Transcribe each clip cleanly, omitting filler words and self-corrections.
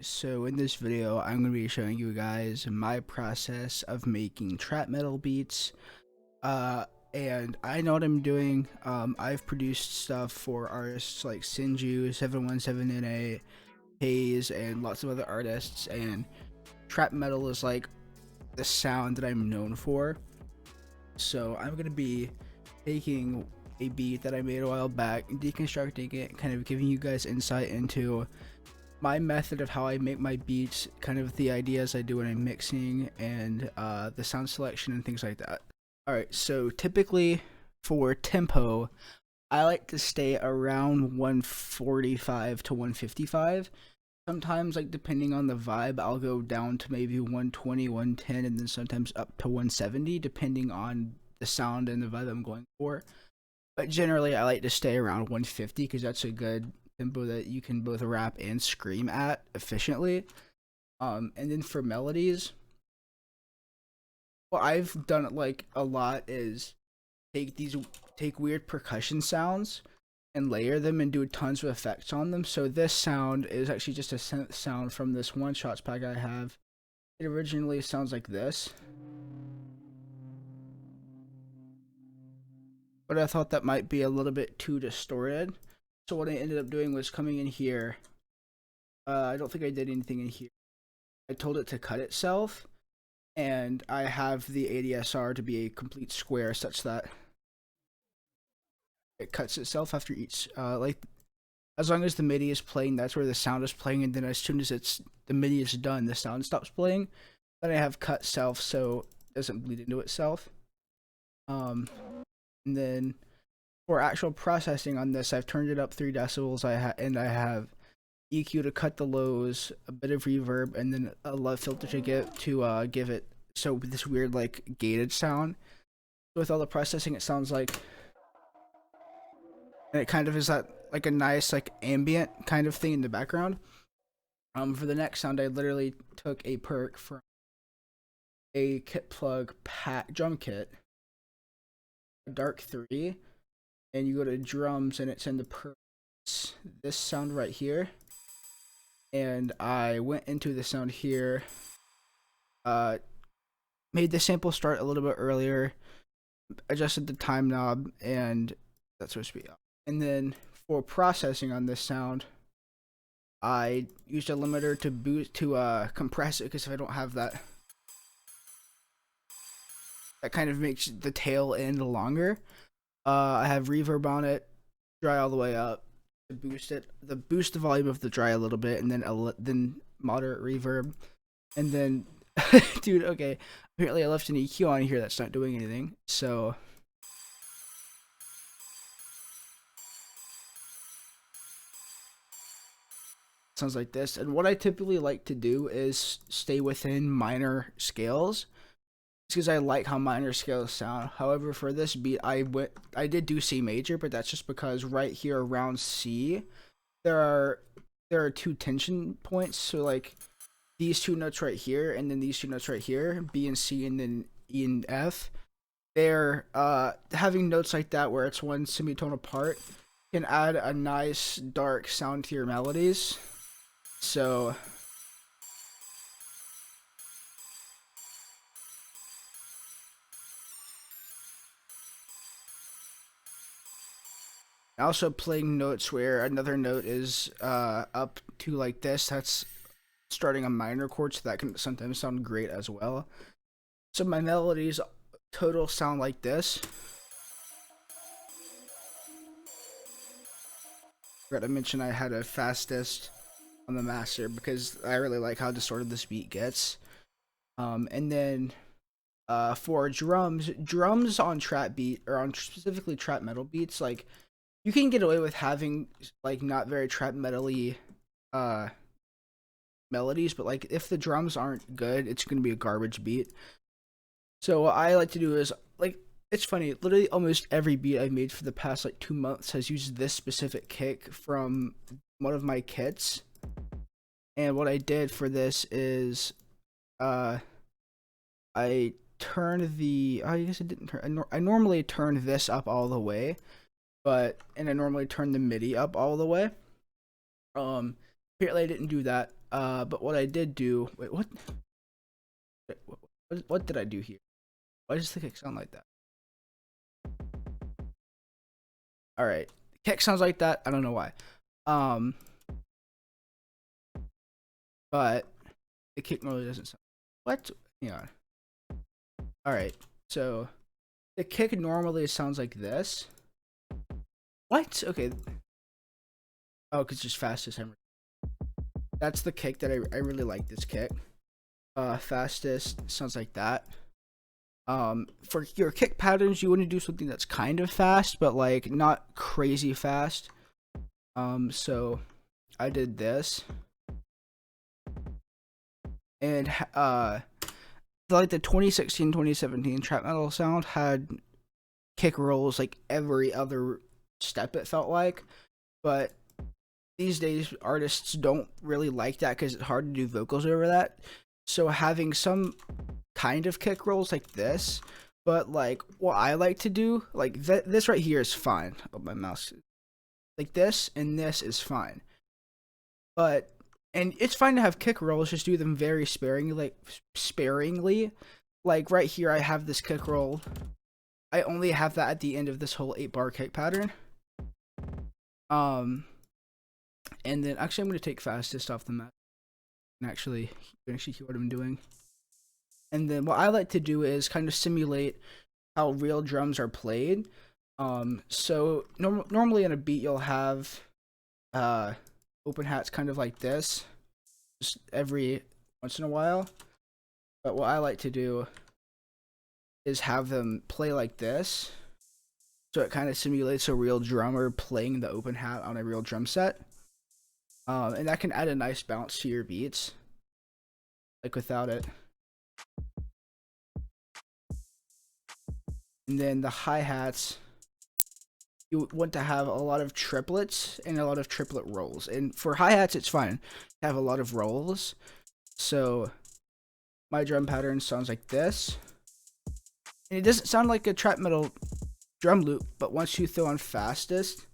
So in this video, I'm going to be showing you guys my process of making trap metal beats. And I know what I'm doing. I've produced stuff for artists like Sinju, 717NA, Haze, and lots of other artists. And trap metal is like the sound that I'm known for. So I'm going to be taking a beat that I made a while back, deconstructing it, kind of giving you guys insight into my method of how I make my beats, kind of the ideas I do when I'm mixing, and the sound selection and things like that. Alright, so typically for tempo, I like to stay around 145 to 155. Sometimes, like, depending on the vibe, I'll go down to maybe 120, 110, and then sometimes up to 170, depending on the sound and the vibe I'm going for. But generally, I like to stay around 150 because that's a good tempo that you can both rap and scream at efficiently. And then for melodies, what I've done like a lot is take weird percussion sounds and layer them and do tons of effects on them. So this sound is actually just a synth sound from this one shots pack I have. It originally sounds like this, but I thought that might be a little bit too distorted. So what I ended up doing was coming in here. I don't think I did anything in here. I told it to cut itself, and I have the ADSR to be a complete square such that it cuts itself after each, like, as long as the MIDI is playing, that's where the sound is playing, and then as soon as the MIDI is done, the sound stops playing. Then I have cut self so it doesn't bleed into itself. And then for actual processing on this, I've turned it up 3 decibels. I have EQ to cut the lows, a bit of reverb, and then a LUT filter to give it so this weird like gated sound. With all the processing, it sounds like, and it kind of is that like a nice like ambient kind of thing in the background. For the next sound, I literally took a perk from a kit plug pack drum kit, Dark 3, and you go to drums and it's in the perks, this sound right here, and I went into the sound here, made the sample start a little bit earlier, adjusted the time knob, and that's supposed to be up. And then for processing on this sound, I used a limiter to compress it, because if I don't have that, that kind of makes the tail end longer. I have reverb on it, dry all the way up to boost the volume of the dry a little bit, and then moderate reverb, and then dude, okay, apparently I left an EQ on here that's not doing anything, so sounds like this. And what I typically like to do is stay within minor scales, because I like how minor scales sound. However, for this beat, I did do C major, but that's just because right here around C, there are 2 tension points. So like these 2 notes right here, and then these 2 notes right here, B and C, and then E and F. They're having notes like that where it's one semitone apart can add a nice dark sound to your melodies. So also playing notes where another note is up to like this, that's starting a minor chord, so that can sometimes sound great as well. So my melodies total sound like this. Forgot to mention I had a fastest on the master because I really like how distorted this beat gets. And then for drums on trap beat, or on specifically trap metal beats, like, you can get away with having like not very trap metal-y melodies, but like if the drums aren't good, it's gonna be a garbage beat. So what I like to do is, like, it's funny, literally almost every beat I've made for the past like 2 months has used this specific kick from one of my kits. And what I did for this is I turned I guess I didn't turn, I normally turn this up all the way, and I normally turn the MIDI up all the way. Apparently I didn't do that. But what I did do, wait, what did I do here? Why does the kick sound like that? All right, the kick sounds like that. I don't know why. But the kick normally doesn't sound. What? Yeah. All right. So the kick normally sounds like this. What? Okay. Oh, cause it's just fastest. That's the kick that I really like. This kick. Fastest sounds like that. For your kick patterns, you want to do something that's kind of fast, but like not crazy fast. So I did this, and like the 2016-2017 trap metal sound had kick rolls like every other step, it felt like. But these days artists don't really like that because it's hard to do vocals over that. So having some kind of kick rolls like this, but like what I like to do, like this right here is fine. Oh, my mouse. Like this and this is fine. But and it's fine to have kick rolls, just do them very sparingly. Like right here I have this kick roll. I only have that at the end of this whole 8-bar kick pattern. And then actually I'm going to take fastest off the map and actually hear what I'm doing. And then what I like to do is kind of simulate how real drums are played. So normally in a beat you'll have open hats kind of like this, just every once in a while. But what I like to do is have them play like this, so it kind of simulates a real drummer playing the open hat on a real drum set. And that can add a nice bounce to your beats, like without it. And then the hi-hats, you want to have a lot of triplets and a lot of triplet rolls. And for hi-hats, it's fine to have a lot of rolls. So my drum pattern sounds like this. And it doesn't sound like a trap metal drum loop, but once you throw on fastest,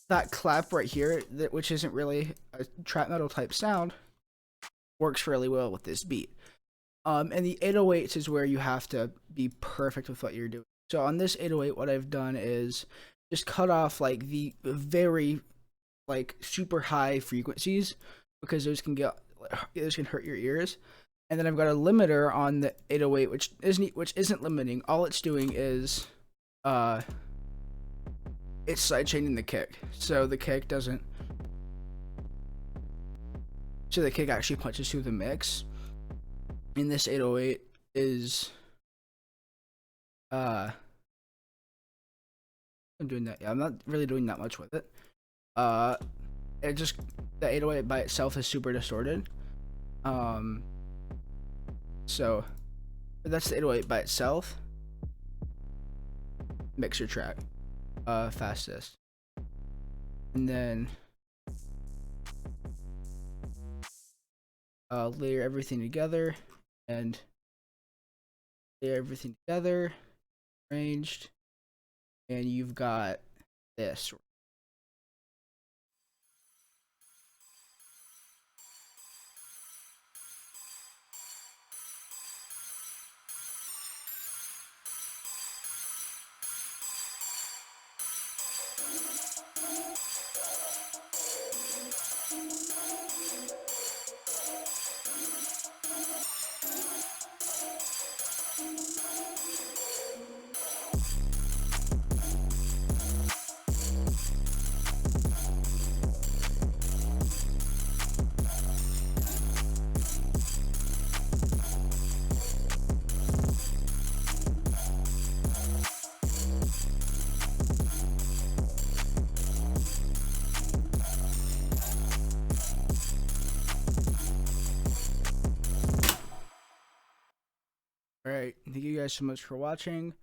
that clap right here, which isn't really a trap metal type sound, works really well with this beat. And the 808s is where you have to be perfect with what you're doing. So on this 808, what I've done is just cut off like the very like super high frequencies, because those can hurt your ears. And then I've got a limiter on the 808, which isn't limiting. All it's doing is it's sidechaining the kick, so the kick doesn't. So the kick actually punches through the mix. And this 808 is I'm doing that. Yeah, I'm not really doing that much with it. It just, the 808 by itself is super distorted. So that's the 808 by itself. Mixer track, fastest, and then layer everything together and layer everything together, arranged, and you've got this. Alright, thank you guys so much for watching.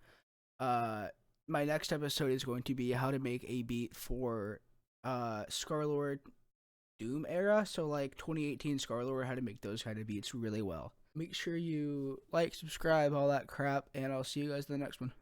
My next episode is going to be how to make a beat for SHOUTOUTS Doom era, so like 2018 SHOUTOUTS, how to make those kind of beats really well. Make sure you like, subscribe, all that crap, and I'll see you guys in the next one.